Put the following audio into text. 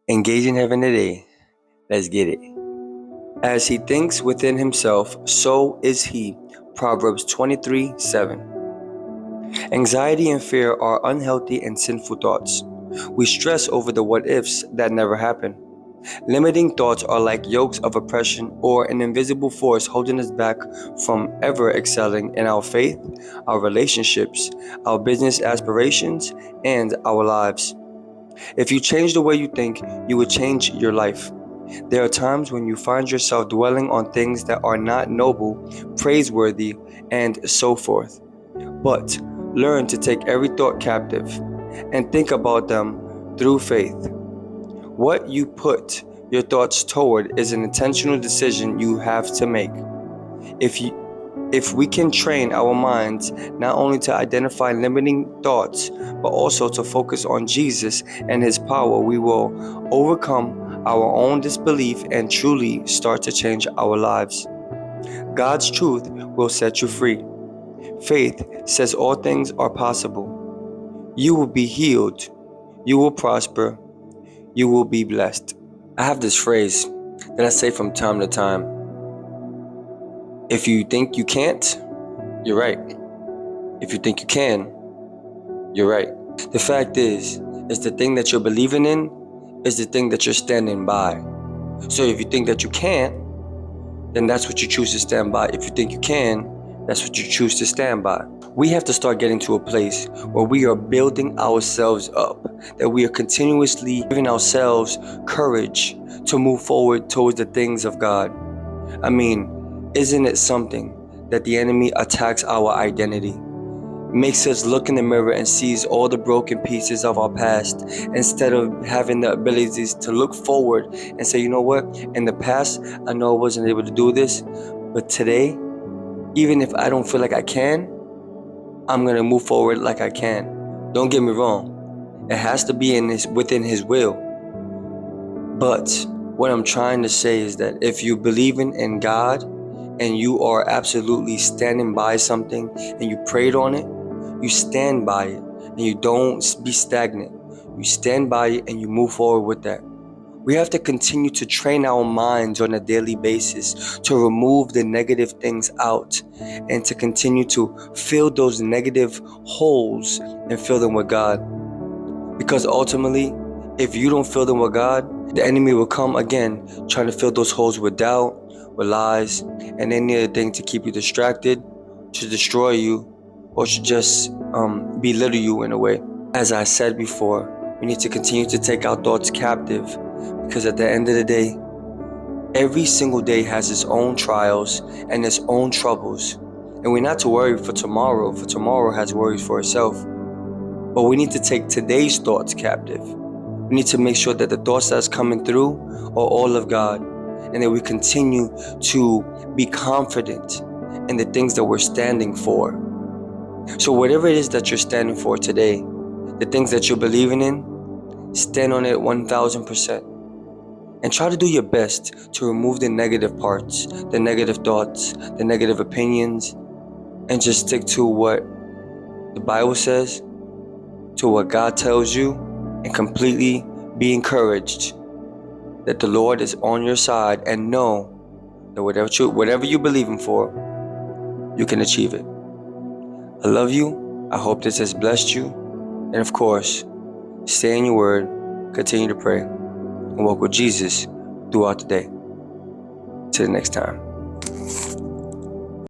Engaging heaven today. Let's get it. As he thinks within himself, so is he. Proverbs 23:7. Anxiety and fear are unhealthy and sinful thoughts. We stress over the what ifs that never happen. Limiting thoughts are like yokes of oppression or an invisible force holding us back from ever excelling in our faith, our relationships, our business aspirations, and our lives. If you change the way you think, you will change your life. There are times when you find yourself dwelling on things that are not noble, praiseworthy, and so forth. But learn to take every thought captive and think about them through faith. What you put your thoughts toward is an intentional decision you have to make. If we can train our minds not only to identify limiting thoughts, but also to focus on Jesus and His power, we will overcome our own disbelief and truly start to change our lives. God's truth will set you free. Faith says all things are possible. You will be healed. You will prosper. You will be blessed. I have this phrase that I say from time to time. If you think you can't, you're right. If you think you can, you're right. The fact is the thing that you're believing in is the thing that you're standing by. So if you think that you can't, then that's what you choose to stand by. If you think you can, that's what you choose to stand by. We have to start getting to a place where we are building ourselves up, that we are continuously giving ourselves courage to move forward towards the things of God. I mean, isn't it something that the enemy attacks our identity? Makes us look in the mirror and sees all the broken pieces of our past instead of having the abilities to look forward and say, you know what, in the past, I know I wasn't able to do this, but today, even if I don't feel like I can, I'm going to move forward like I can. Don't get me wrong. It has to be within His will. But what I'm trying to say is that if you're believing in God and you are absolutely standing by something and you prayed on it, you stand by it and you don't be stagnant. You stand by it and you move forward with that. We have to continue to train our minds on a daily basis to remove the negative things out and to continue to fill those negative holes and fill them with God. Because ultimately, if you don't fill them with God, the enemy will come again trying to fill those holes with doubt, with lies, and any other thing to keep you distracted, to destroy you, or to just belittle you in a way. As I said before, we need to continue to take our thoughts captive, because at the end of the day, every single day has its own trials and its own troubles. And we're not to worry for tomorrow has worries for itself. But we need to take today's thoughts captive. We need to make sure that the thoughts that's coming through are all of God, and that we continue to be confident in the things that we're standing for. So whatever it is that you're standing for today, the things that you're believing in, stand on it 1,000%. And try to do your best to remove the negative parts, the negative thoughts, the negative opinions, and just stick to what the Bible says, to what God tells you, and completely be encouraged that the Lord is on your side, and know that whatever you believe in for, you can achieve it. I love you. I hope this has blessed you. And of course, stay in your word, continue to pray, and walk with Jesus throughout the day. Till the next time.